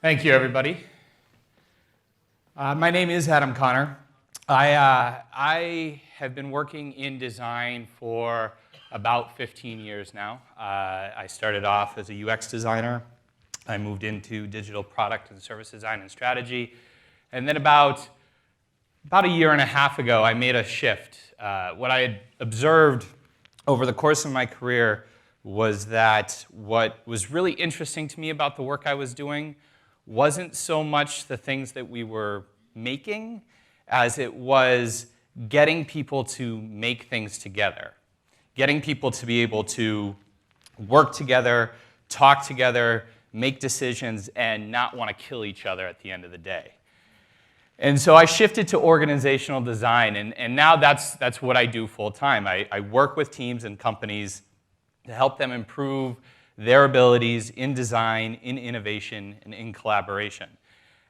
Thank you, everybody. My name is Adam Connor. I have been working in design for about 15 years now. I started off as a UX designer. I moved into digital product and service design and strategy. And then about a year and a half ago, I made a shift. What I had observed over the course of my career was that what was really interesting to me about the work I was doing wasn't so much the things that we were making as it was getting people to make things together, getting people to be able to work together, talk together, make decisions, and not want to kill each other at the end of the day. And so I shifted to organizational design, and now that's what I do full time. I work with teams and companies to help them improve their abilities in design, in innovation, and in collaboration.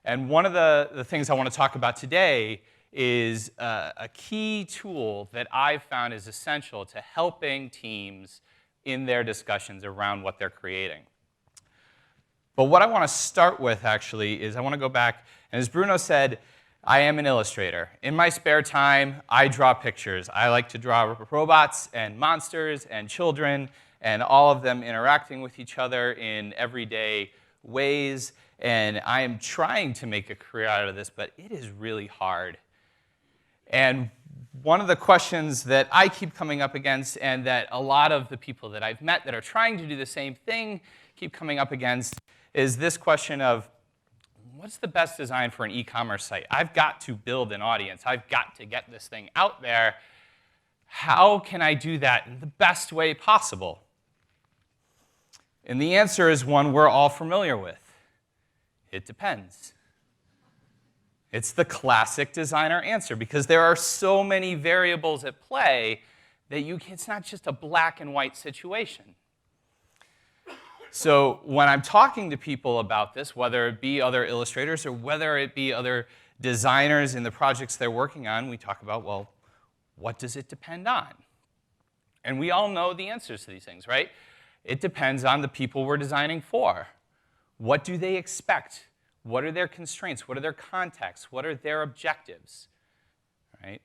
And one of the things I want to talk about today is a key tool that I've found is essential to helping teams in their discussions around what they're creating. But what I want to start with, actually, is I want to go back, and as Bruno said, I am an illustrator. In my spare time, I draw pictures. I like to draw robots and monsters and children and all of them interacting with each other in everyday ways. And I am trying to make a career out of this, but it is really hard. And one of the questions that I keep coming up against, and that a lot of the people that I've met that are trying to do the same thing keep coming up against, is this question of, what's the best design for an e-commerce site? I've got to build an audience. I've got to get this thing out there. How can I do that in the best way possible? And the answer is one we're all familiar with. It depends. It's the classic designer answer, because there are so many variables at play that it's not just a black and white situation. So when I'm talking to people about this, whether it be other illustrators or whether it be other designers in the projects they're working on, we talk about, well, what does it depend on? And we all know the answers to these things, right? It depends on the people we're designing for. What do they expect? What are their constraints? What are their contexts? What are their objectives? Right?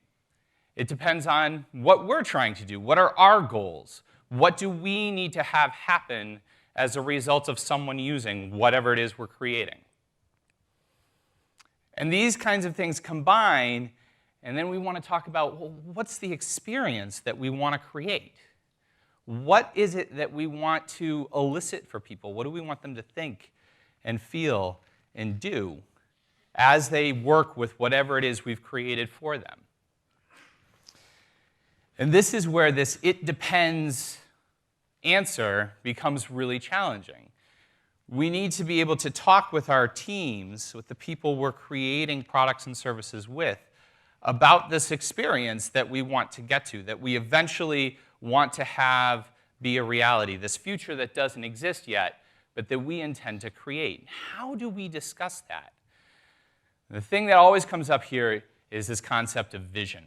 It depends on what we're trying to do. What are our goals? What do we need to have happen as a result of someone using whatever it is we're creating? And these kinds of things combine, and then we want to talk about, well, what's the experience that we want to create? What is it that we want to elicit for people? What do we want them to think and feel and do as they work with whatever it is we've created for them? And this is where this "it depends" answer becomes really challenging. We need to be able to talk with our teams, with the people we're creating products and services with, about this experience that we want to get to, that we eventually want to have be a reality, this future that doesn't exist yet, but that we intend to create. How do we discuss that? The thing that always comes up here is this concept of vision.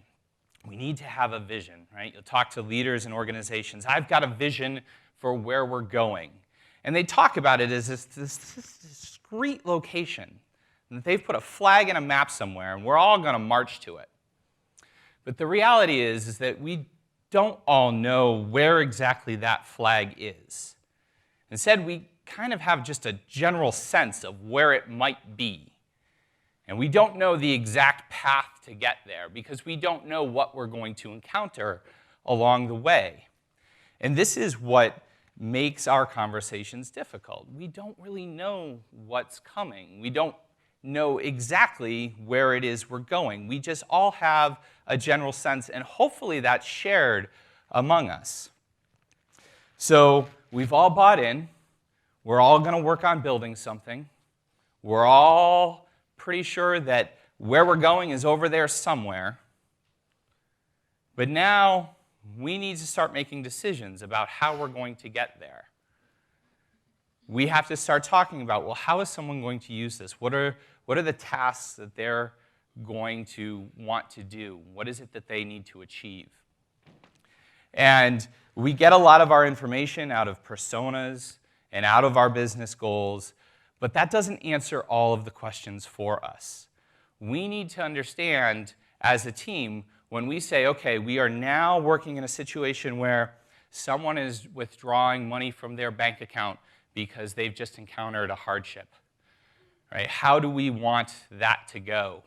We need to have a vision, right? You'll talk to leaders and organizations. I've got a vision for where we're going. And they talk about it as this discrete location. And they've put a flag and a map somewhere, and we're all going to march to it. But the reality is that we don't all know where exactly that flag is. Instead, we kind of have just a general sense of where it might be. And we don't know the exact path to get there because we don't know what we're going to encounter along the way. And this is what makes our conversations difficult. We don't really know what's coming. We don't know exactly where it is we're going. We just all have a general sense, and hopefully that's shared among us. So we've all bought in. We're all going to work on building something. We're all pretty sure that where we're going is over there somewhere. But now we need to start making decisions about how we're going to get there. We have to start talking about, well, how is someone going to use this? What are the tasks that they're going to want to do? What is it that they need to achieve? And we get a lot of our information out of personas and out of our business goals, But that doesn't answer all of the questions for us. We need to understand as a team, when we say, okay, we are now working in a situation where someone is withdrawing money from their bank account because they've just encountered a hardship, right? How do we want that to go?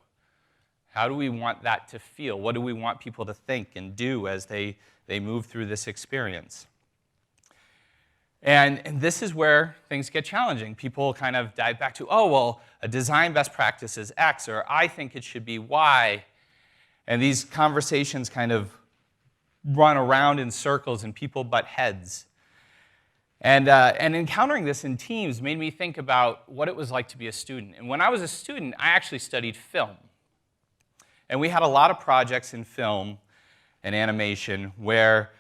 How do we want that to feel? What do we want people to think and do as they move through this experience? And this is where things get challenging. People kind of dive back to, oh, well, a design best practice is X, or I think it should be Y. And these conversations kind of run around in circles and people butt heads. And encountering this in teams made me think about what it was like to be a student. And when I was a student, I actually studied film. And we had a lot of projects in film and animation where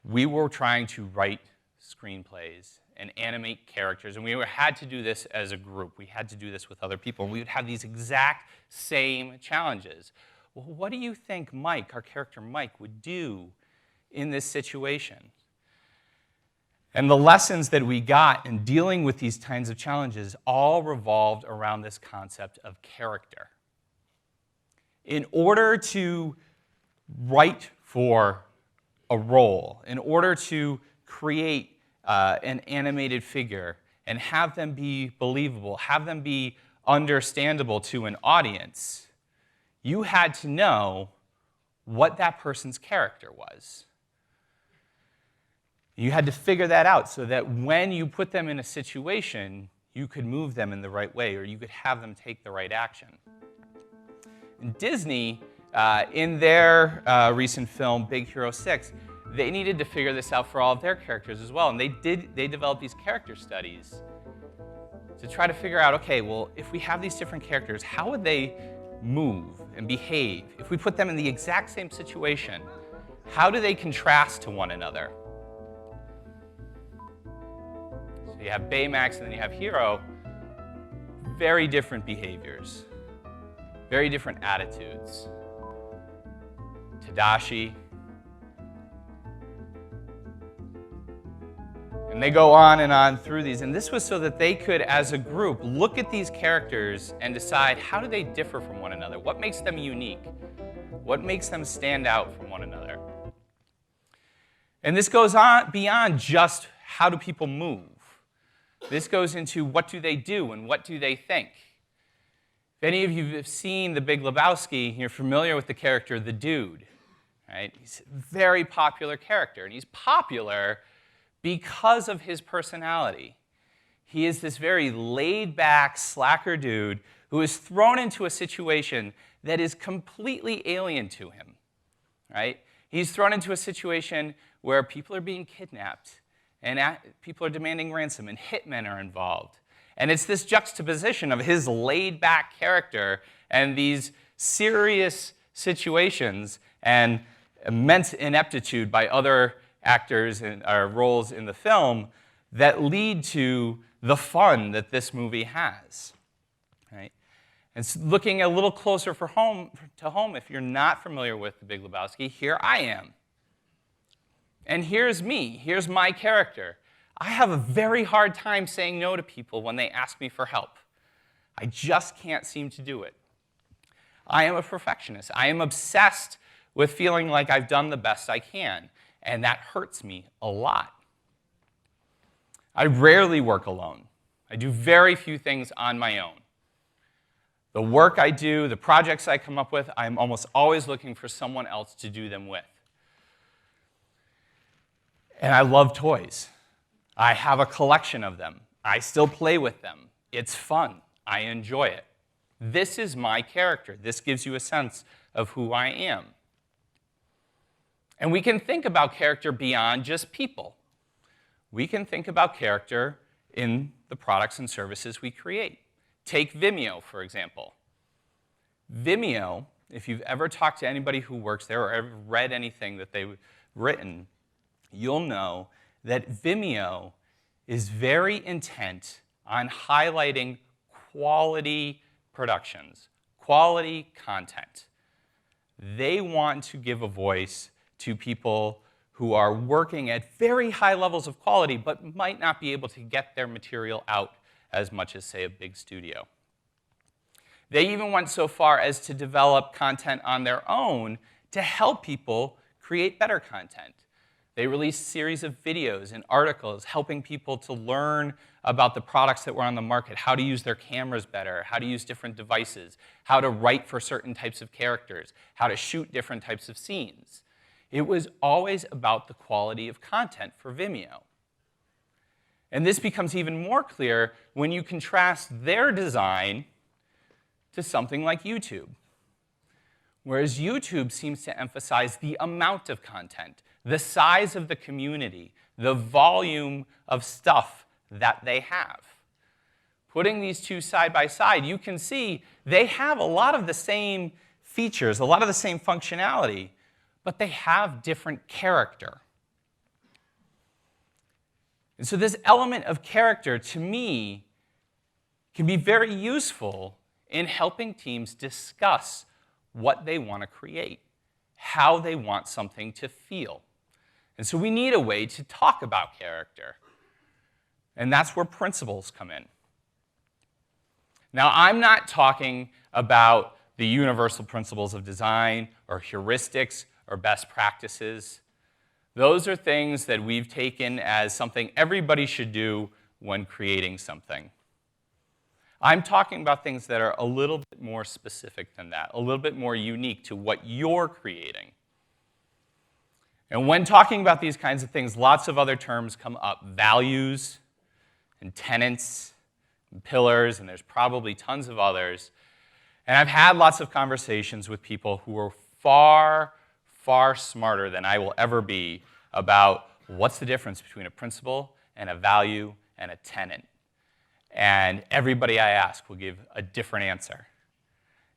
we were trying to write screenplays and animate characters. And we had to do this as a group. We had to do this with other people. And we would have these exact same challenges. Well, what do you think Mike, our character Mike, would do in this situation? And the lessons that we got in dealing with these kinds of challenges all revolved around this concept of character. In order to write for a role, in order to create an animated figure and have them be believable, have them be understandable to an audience, you had to know what that person's character was. You had to figure that out so that when you put them in a situation, you could move them in the right way, or you could have them take the right action. And Disney, in their recent film, Big Hero 6, they needed to figure this out for all of their characters as well. And they developed these character studies to try to figure out, okay, well, if we have these different characters, how would they move and behave? If we put them in the exact same situation, how do they contrast to one another? So you have Baymax and then you have Hero, very different behaviors, very different attitudes. Tadashi. And they go on and on through these. And this was so that they could, as a group, look at these characters and decide, how do they differ from one another? What makes them unique? What makes them stand out from one another? And this goes on beyond just how do people move. This goes into what do they do and what do they think. If any of you have seen The Big Lebowski, you're familiar with the character, the Dude. Right? He's a very popular character, and he's popular because of his personality. He is this very laid-back, slacker dude who is thrown into a situation that is completely alien to him. Right? He's thrown into a situation where people are being kidnapped, and people are demanding ransom, and hitmen are involved. And it's this juxtaposition of his laid-back character and these serious situations and immense ineptitude by other actors and roles in the film that lead to the fun that this movie has. Right? And looking a little closer to home, if you're not familiar with The Big Lebowski, here I am. And here's me. Here's my character. I have a very hard time saying no to people when they ask me for help. I just can't seem to do it. I am a perfectionist. I am obsessed with feeling like I've done the best I can, and that hurts me a lot. I rarely work alone. I do very few things on my own. The work I do, the projects I come up with, I'm almost always looking for someone else to do them with. And I love toys. I have a collection of them. I still play with them. It's fun. I enjoy it. This is my character. This gives you a sense of who I am. And we can think about character beyond just people. We can think about character in the products and services we create. Take Vimeo, for example. Vimeo, if you've ever talked to anybody who works there or ever read anything that they've written, you'll know that Vimeo is very intent on highlighting quality productions, quality content. They want to give a voice to people who are working at very high levels of quality but might not be able to get their material out as much as, say, a big studio. They even went so far as to develop content on their own to help people create better content. They released a series of videos and articles helping people to learn about the products that were on the market, how to use their cameras better, how to use different devices, how to write for certain types of characters, how to shoot different types of scenes. It was always about the quality of content for Vimeo. And this becomes even more clear when you contrast their design to something like YouTube. Whereas YouTube seems to emphasize the amount of content, the size of the community, the volume of stuff that they have. Putting these two side by side, you can see they have a lot of the same features, a lot of the same functionality, but they have different character. And so this element of character, to me, can be very useful in helping teams discuss what they want to create, how they want something to feel. And so we need a way to talk about character. And that's where principles come in. Now, I'm not talking about the universal principles of design or heuristics or best practices. Those are things that we've taken as something everybody should do when creating something. I'm talking about things that are a little bit more specific than that, a little bit more unique to what you're creating. And when talking about these kinds of things, lots of other terms come up. Values and tenets and pillars, and there's probably tons of others. And I've had lots of conversations with people who are far, far smarter than I will ever be about what's the difference between a principle and a value and a tenet. And everybody I ask will give a different answer.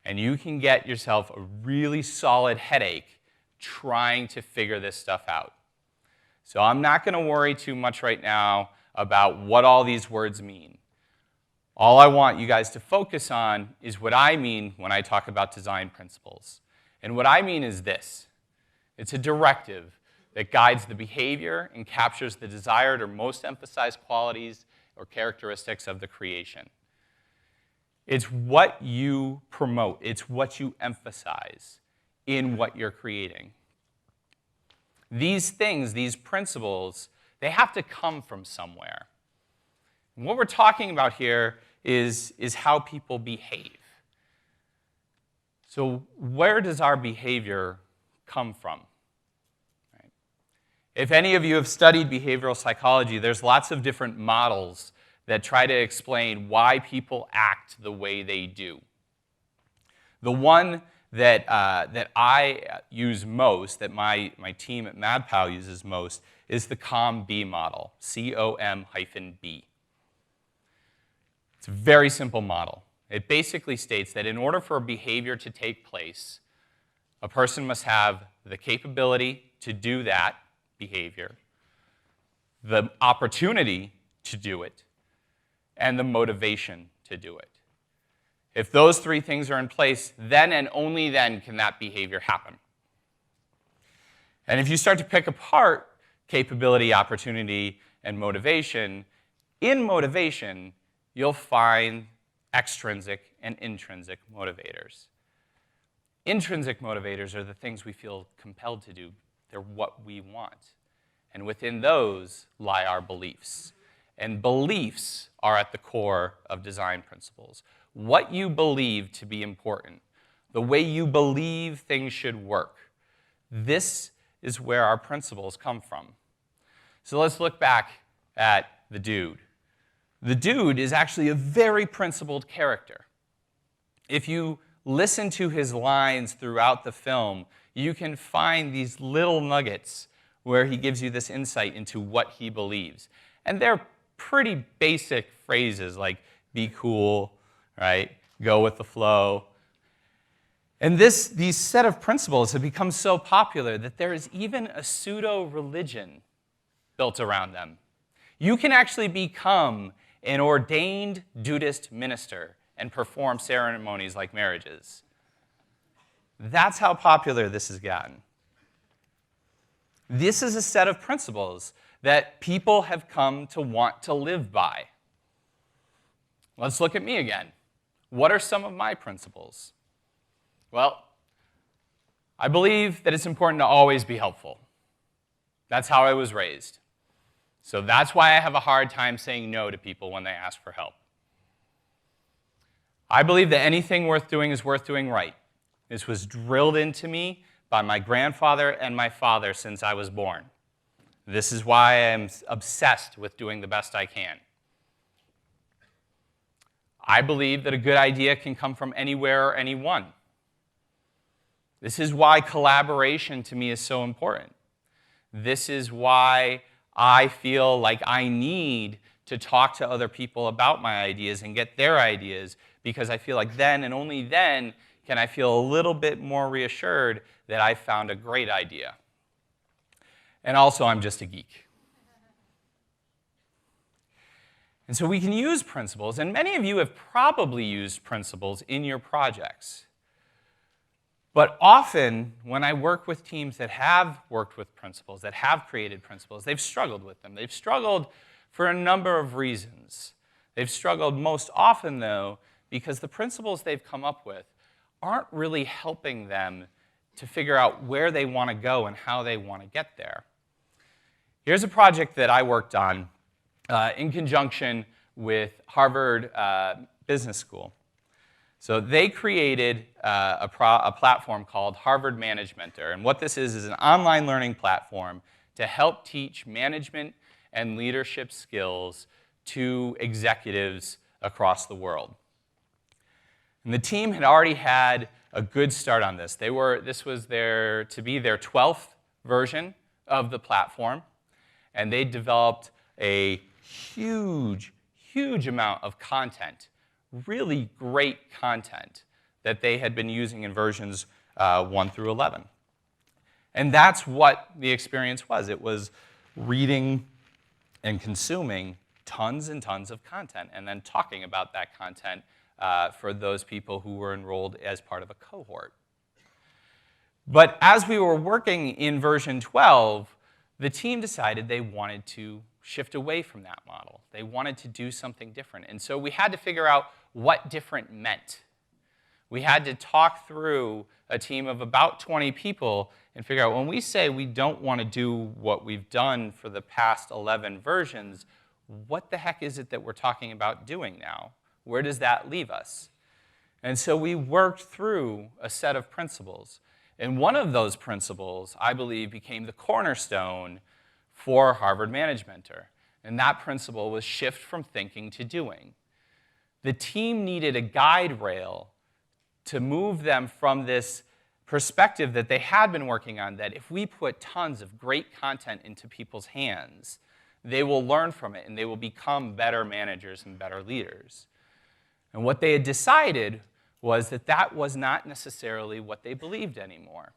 And you can get yourself a really solid headache trying to figure this stuff out. So I'm not going to worry too much right now about what all these words mean. All I want you guys to focus on is what I mean when I talk about design principles. And what I mean is this. It's a directive that guides the behavior and captures the desired or most emphasized qualities or characteristics of the creation. It's what you promote. It's what you emphasize in what you're creating. These things, these principles, they have to come from somewhere. And what we're talking about here is how people behave. So where does our behavior come from? Right? If any of you have studied behavioral psychology, there's lots of different models that try to explain why people act the way they do. The one that I use most, that my team at MadPow uses most, is the COM-B model, C-O-M-B. It's a very simple model. It basically states that in order for a behavior to take place, a person must have the capability to do that behavior, the opportunity to do it, and the motivation to do it. If those three things are in place, then and only then can that behavior happen. And if you start to pick apart capability, opportunity, and motivation, in motivation, you'll find extrinsic and intrinsic motivators. Intrinsic motivators are the things we feel compelled to do. They're what we want. And within those lie our beliefs. And beliefs are at the core of design principles. What you believe to be important, the way you believe things should work, this is where our principles come from. So let's look back at the dude. The dude is actually a very principled character. If you listen to his lines throughout the film, you can find these little nuggets where he gives you this insight into what he believes. And they're pretty basic phrases like be cool, right? Go with the flow. And these set of principles have become so popular that there is even a pseudo-religion built around them. You can actually become an ordained Dudist minister and perform ceremonies like marriages. That's how popular this has gotten. This is a set of principles that people have come to want to live by. Let's look at me again. What are some of my principles? Well, I believe that it's important to always be helpful. That's how I was raised. So that's why I have a hard time saying no to people when they ask for help. I believe that anything worth doing is worth doing right. This was drilled into me by my grandfather and my father since I was born. This is why I am obsessed with doing the best I can. I believe that a good idea can come from anywhere or anyone. This is why collaboration to me is so important. This is why I feel like I need to talk to other people about my ideas and get their ideas, because I feel like then and only then can I feel a little bit more reassured that I found a great idea. And also, I'm just a geek. And so we can use principles, and many of you have probably used principles in your projects. But often, when I work with teams that have worked with principles, that have created principles, they've struggled with them. They've struggled for a number of reasons. They've struggled most often, though, because the principles they've come up with aren't really helping them to figure out where they want to go and how they want to get there. Here's a project that I worked on in conjunction with Harvard Business School. So they created a platform called Harvard Managementer. And what this is an online learning platform to help teach management and leadership skills to executives across the world. And the team had already had a good start on this. This was their 12th version of the platform. And they developed a huge amount of content, really great content that they had been using in versions 1 through 11. And that's what the experience was. It was reading and consuming tons and tons of content and then talking about that content for those people who were enrolled as part of a cohort. But as we were working in version 12, the team decided they wanted to shift away from that model. They wanted to do something different. And so we had to figure out what different meant. We had to talk through a team of about 20 people and figure out, when we say we don't want to do what we've done for the past 11 versions, what the heck is it that we're talking about doing now? Where does that leave us? And so we worked through a set of principles. And one of those principles, I believe, became the cornerstone for Harvard Managementer. And that principle was shift from thinking to doing. The team needed a guide rail to move them from this perspective that they had been working on, that if we put tons of great content into people's hands, they will learn from it and they will become better managers and better leaders. And what they had decided was that that was not necessarily what they believed anymore.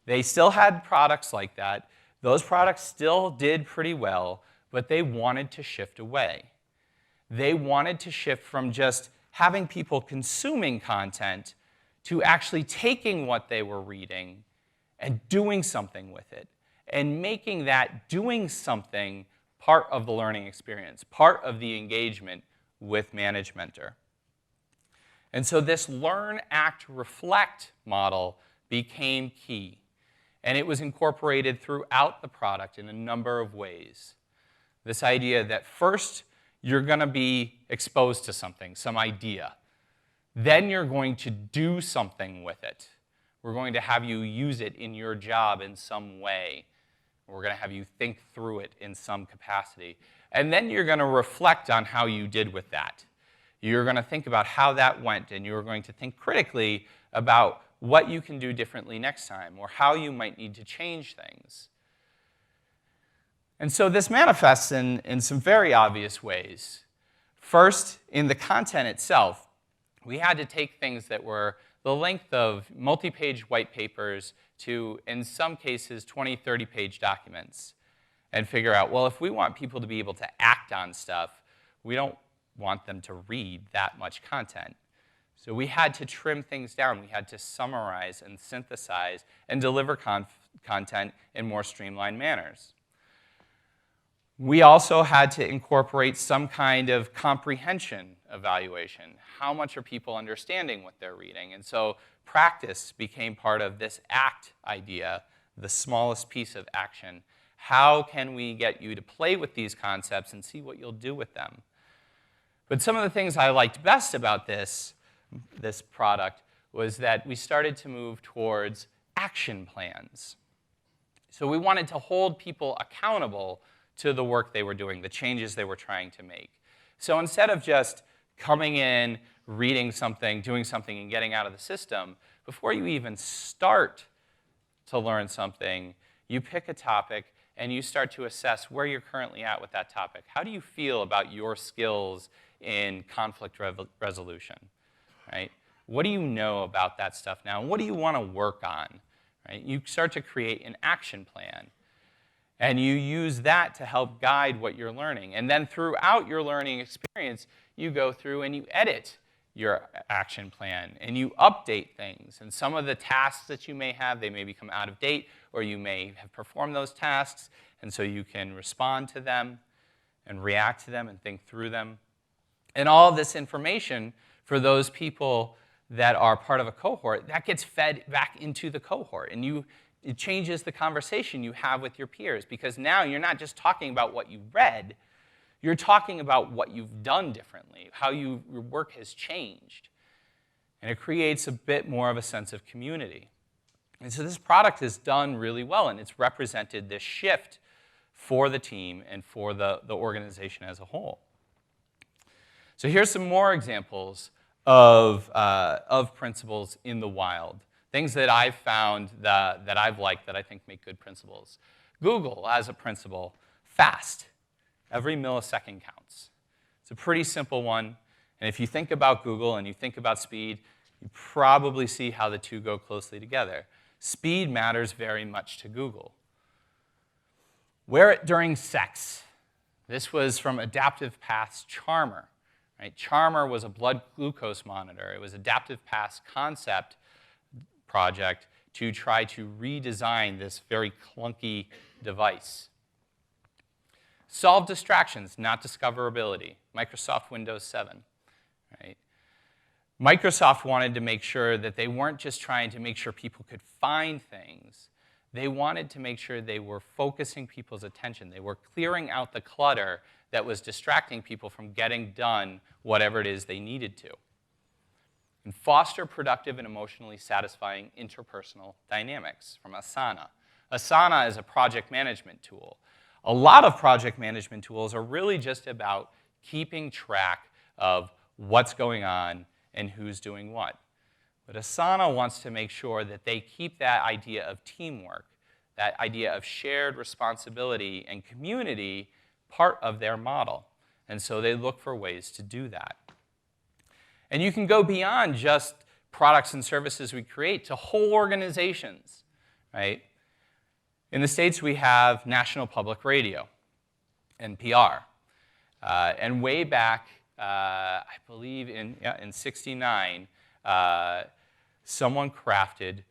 They still had products like that. Those products still did pretty well, but they wanted to shift away. They wanted to shift from just having people consuming content to actually taking what they were reading and doing something with it, and making that doing something part of the learning experience, part of the engagement with Managementer. And so this learn, act, reflect model became key. And it was incorporated throughout the product in a number of ways. This idea that first you're going to be exposed to something, some idea. Then you're going to do something with it. We're going to have you use it in your job in some way. We're going to have you think through it in some capacity. And then you're going to reflect on how you did with that. You're going to think about how that went, and you're going to think critically about what you can do differently next time, or how you might need to change things. And so this manifests in some very obvious ways. First, in the content itself, we had to take things that were the length of multi-page white papers to, in some cases, 20, 30-page documents, and figure out, well, if we want people to be able to act on stuff, we don't want them to read that much content. So we had to trim things down. We had to summarize and synthesize and deliver content in more streamlined manners. We also had to incorporate some kind of comprehension evaluation. How much are people understanding what they're reading? And so practice became part of this ACT idea, the smallest piece of action. How can we get you to play with these concepts and see what you'll do with them? But some of the things I liked best about this product was that we started to move towards action plans. So we wanted to hold people accountable to the work they were doing, the changes they were trying to make. So instead of just coming in, reading something, doing something, and getting out of the system, before you even start to learn something, you pick a topic and you start to assess where you're currently at with that topic. How do you feel about your skills in conflict resolution, right? What do you know about that stuff now? And what do you want to work on, right? You start to create an action plan. And you use that to help guide what you're learning. And then throughout your learning experience, you go through and you edit your action plan. And you update things. And some of the tasks that you may have, they may become out of date, or you may have performed those tasks. And so you can respond to them and react to them and think through them. And all of this information for those people that are part of a cohort, that gets fed back into the cohort. And it changes the conversation you have with your peers, because now you're not just talking about what you read, you're talking about what you've done differently, how your work has changed. And it creates a bit more of a sense of community. And so this product has done really well, and it's represented this shift for the team and for the organization as a whole. So here's some more examples of principles in the wild. Things that I've found that I've liked that I think make good principles. Google as a principle, fast. Every millisecond counts. It's a pretty simple one. And if you think about Google and you think about speed, you probably see how the two go closely together. Speed matters very much to Google. Wear it during sex. This was from Adaptive Path's Charmer. Right? Charmer was a blood glucose monitor. It was Adaptive Path's concept project to try to redesign this very clunky device. Solve distractions, not discoverability. Microsoft Windows 7. Right? Microsoft wanted to make sure that they weren't just trying to make sure people could find things. They wanted to make sure they were focusing people's attention. They were clearing out the clutter that was distracting people from getting done whatever it is they needed to. And foster productive and emotionally satisfying interpersonal dynamics from Asana. Asana is a project management tool. A lot of project management tools are really just about keeping track of what's going on and who's doing what. But Asana wants to make sure that they keep that idea of teamwork, that idea of shared responsibility and community part of their model. And so they look for ways to do that. And you can go beyond just products and services we create to whole organizations, right? In the States, we have National Public Radio, NPR. And way back, I believe in '69, someone crafted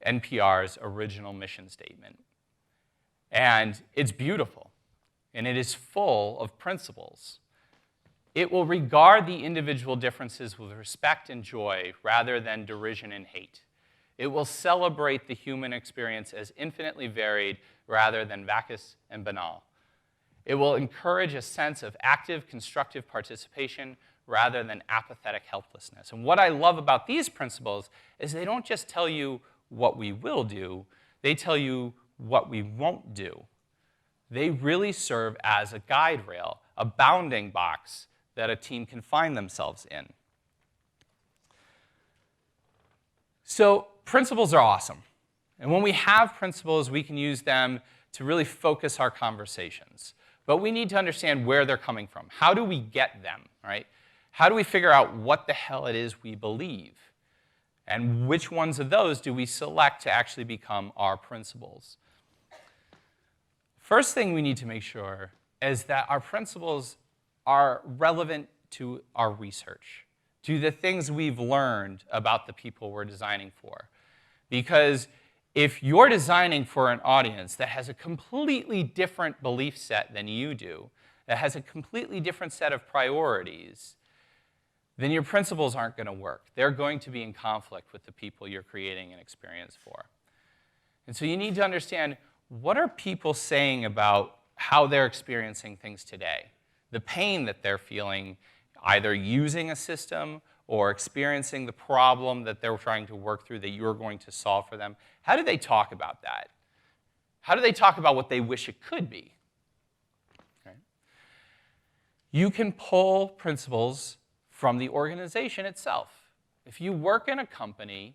NPR's original mission statement. And it's beautiful, and it is full of principles. It will regard the individual differences with respect and joy rather than derision and hate. It will celebrate the human experience as infinitely varied rather than vacuous and banal. It will encourage a sense of active, constructive participation rather than apathetic helplessness. And what I love about these principles is they don't just tell you what we will do, they tell you what we won't do. They really serve as a guide rail, a bounding box that a team can find themselves in. So principles are awesome. And when we have principles, we can use them to really focus our conversations. But we need to understand where they're coming from. How do we get them, right? How do we figure out what the hell it is we believe? And which ones of those do we select to actually become our principles? First thing we need to make sure is that our principles are relevant to our research, to the things we've learned about the people we're designing for. Because If you're designing for an audience that has a completely different belief set than you do, that has a completely different set of priorities, then your principles aren't going to work. They're going to be in conflict with the people you're creating an experience for. And so you need to understand, what are people saying about how they're experiencing things today? The pain that they're feeling either using a system or experiencing the problem that they're trying to work through that you're going to solve for them. How do they talk about that? How do they talk about what they wish it could be? Okay. You can pull principles from the organization itself. If you work in a company,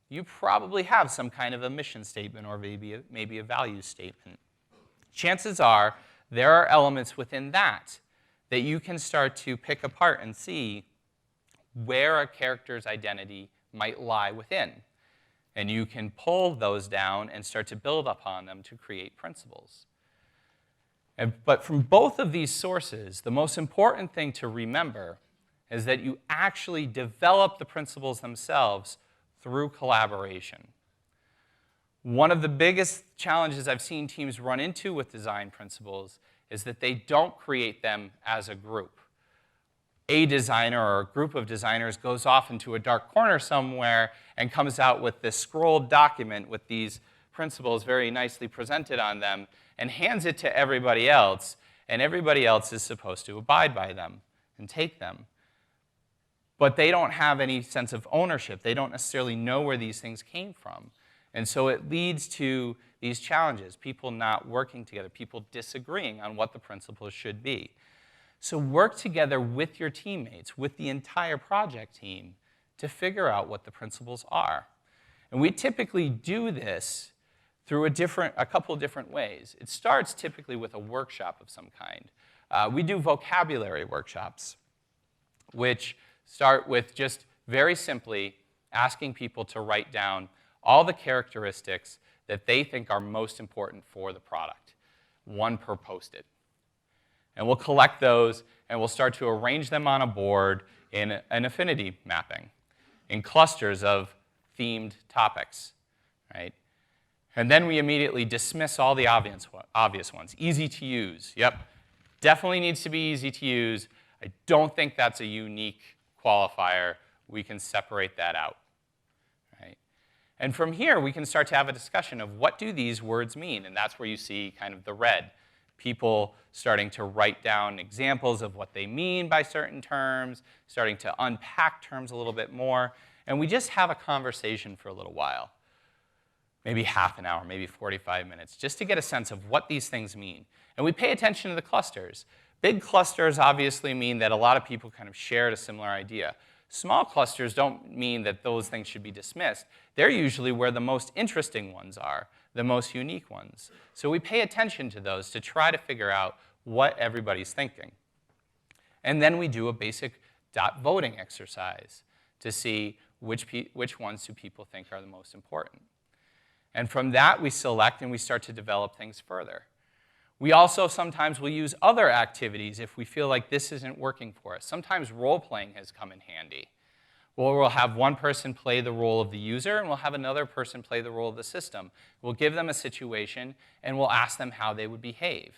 you probably have some kind of a mission statement or maybe a value statement. Chances are there are elements within that you can start to pick apart and see where a character's identity might lie within. And you can pull those down and start to build upon them to create principles. But from both of these sources, the most important thing to remember is that you actually develop the principles themselves through collaboration. One of the biggest challenges I've seen teams run into with design principles is that they don't create them as a group. A designer or a group of designers goes off into a dark corner somewhere and comes out with this scrolled document with these principles very nicely presented on them and hands it to everybody else, and everybody else is supposed to abide by them and take them. But they don't have any sense of ownership. They don't necessarily know where these things came from. And so it leads to these challenges, people not working together, people disagreeing on what the principles should be. So work together with your teammates, with the entire project team, to figure out what the principles are. And we typically do this through a couple of different ways. It starts typically with a workshop of some kind. We do vocabulary workshops, which start with just very simply asking people to write down all the characteristics that they think are most important for the product, one per Post-it. And we'll collect those, and we'll start to arrange them on a board in an affinity mapping, in clusters of themed topics, right? And then we immediately dismiss all the obvious ones. Easy to use, yep. Definitely needs to be easy to use. I don't think that's a unique qualifier. We can separate that out. And from here, we can start to have a discussion of what do these words mean, and that's where you see kind of the red. People starting to write down examples of what they mean by certain terms, starting to unpack terms a little bit more, and we just have a conversation for a little while. Maybe half an hour, maybe 45 minutes, just to get a sense of what these things mean. And we pay attention to the clusters. Big clusters obviously mean that a lot of people kind of shared a similar idea. Small clusters don't mean that those things should be dismissed. They're usually where the most interesting ones are, the most unique ones. So we pay attention to those to try to figure out what everybody's thinking. And then we do a basic dot voting exercise to see which ones do people think are the most important. And from that, we select and we start to develop things further. We also sometimes will use other activities if we feel like this isn't working for us. Sometimes role-playing has come in handy. Well, we'll have one person play the role of the user, and we'll have another person play the role of the system. We'll give them a situation, and we'll ask them how they would behave.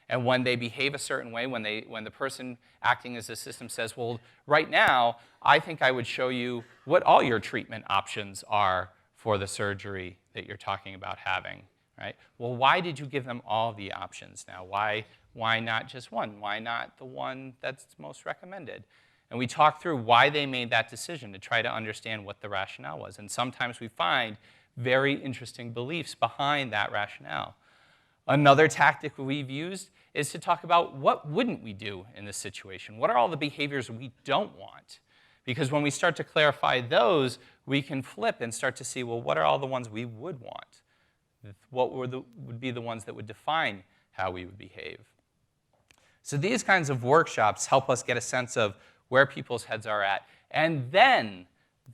And when they behave a certain way, when the person acting as the system says, well, right now, I think I would show you what all your treatment options are for the surgery that you're talking about having. Right? Well, why did you give them all the options now? Why not just one? Why not the one that's most recommended? And we talk through why they made that decision to try to understand what the rationale was. And sometimes we find very interesting beliefs behind that rationale. Another tactic we've used is to talk about what wouldn't we do in this situation? What are all the behaviors we don't want? Because when we start to clarify those, we can flip and start to see, well, what are all the ones we would want? What would be the ones that would define how we would behave? So these kinds of workshops help us get a sense of where people's heads are at. And then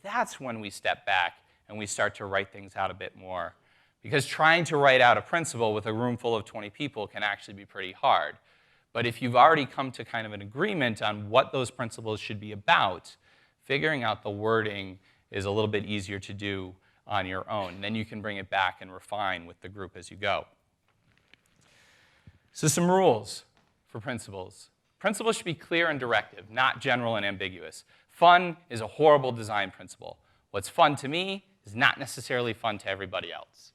that's when we step back and we start to write things out a bit more. Because trying to write out a principle with a room full of 20 people can actually be pretty hard. But if you've already come to kind of an agreement on what those principles should be about, figuring out the wording is a little bit easier to do on your own. And then you can bring it back and refine with the group as you go. So some rules for principles. Principles should be clear and directive, not general and ambiguous. Fun is a horrible design principle. What's fun to me is not necessarily fun to everybody else.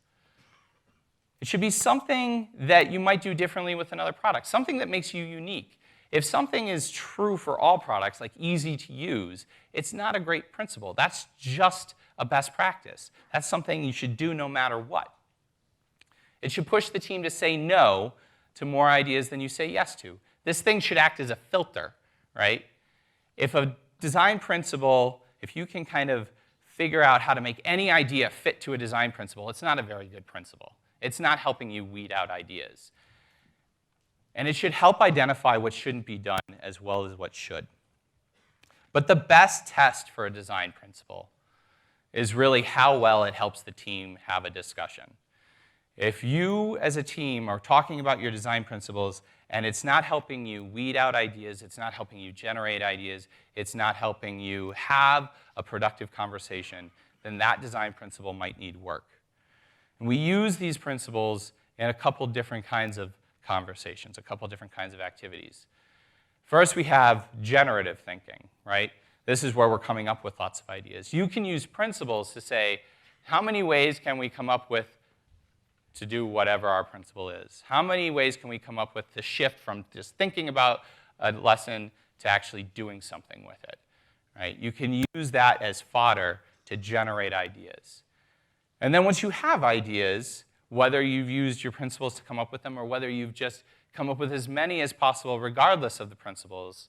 It should be something that you might do differently with another product, something that makes you unique. If something is true for all products, like easy to use, it's not a great principle. That's just a best practice. That's something you should do no matter what. It should push the team to say no to more ideas than you say yes to. This thing should act as a filter, right? If a design principle, if you can kind of figure out how to make any idea fit to a design principle, it's not a very good principle. It's not helping you weed out ideas. And it should help identify what shouldn't be done as well as what should. But the best test for a design principle is really how well it helps the team have a discussion. If you as a team are talking about your design principles and it's not helping you weed out ideas, it's not helping you generate ideas, it's not helping you have a productive conversation, then that design principle might need work. And we use these principles in a couple different kinds of conversations, a couple different kinds of activities. First, we have generative thinking, right? This is where we're coming up with lots of ideas. You can use principles to say, how many ways can we come up with to do whatever our principle is? How many ways can we come up with to shift from just thinking about a lesson to actually doing something with it, right? You can use that as fodder to generate ideas. And then once you have ideas, whether you've used your principles to come up with them or whether you've just come up with as many as possible regardless of the principles,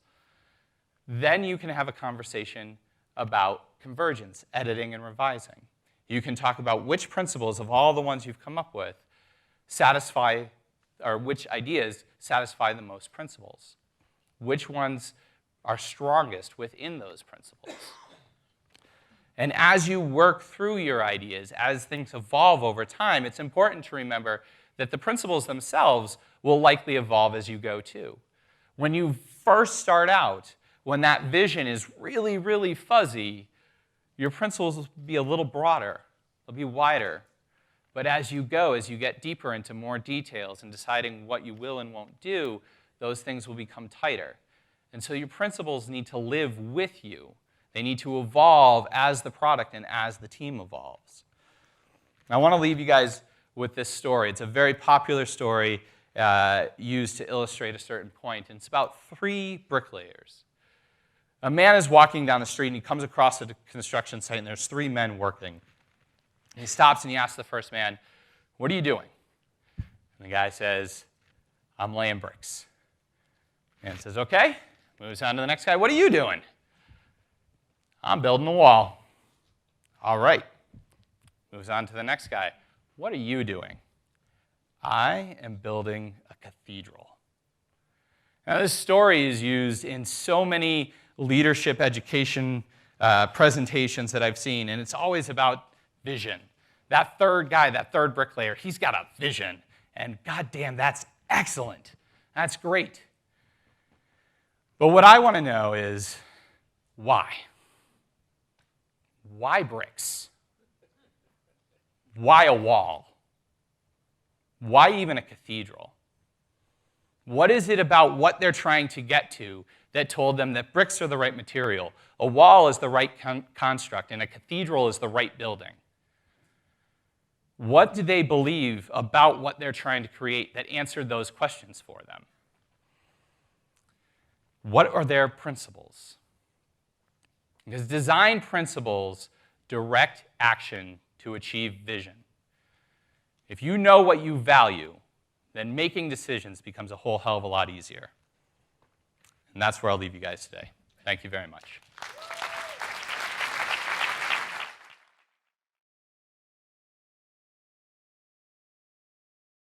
then you can have a conversation about convergence, editing and revising. You can talk about which principles of all the ones you've come up with satisfy, or which ideas satisfy the most principles. Which ones are strongest within those principles. And as you work through your ideas, as things evolve over time, it's important to remember that the principles themselves will likely evolve as you go too. When you first start out, when that vision is really, really fuzzy, your principles will be a little broader, they'll be wider. But as you go, as you get deeper into more details and deciding what you will and won't do, those things will become tighter. And so your principles need to live with you. They need to evolve as the product and as the team evolves. I want to leave you guys with this story. It's a very popular story used to illustrate a certain point. And it's about 3 bricklayers. A man is walking down the street, and he comes across a construction site, and there's 3 men working. And he stops, and he asks the first man, "What are you doing?" And the guy says, "I'm laying bricks." And says, "Okay." Moves on to the next guy, "What are you doing?" "I'm building a wall." "All right." Moves on to the next guy. "What are you doing?" "I am building a cathedral." Now, this story is used in so many leadership education presentations that I've seen, and it's always about vision. That third guy, that third bricklayer, he's got a vision, and goddamn, that's excellent. That's great. But what I want to know is why? Why bricks? Why a wall? Why even a cathedral? What is it about what they're trying to get to that told them that bricks are the right material, a wall is the right construct, and a cathedral is the right building? What do they believe about what they're trying to create that answered those questions for them? What are their principles? Because design principles direct action to achieve vision. If you know what you value, then making decisions becomes a whole hell of a lot easier. And that's where I'll leave you guys today. Thank you very much.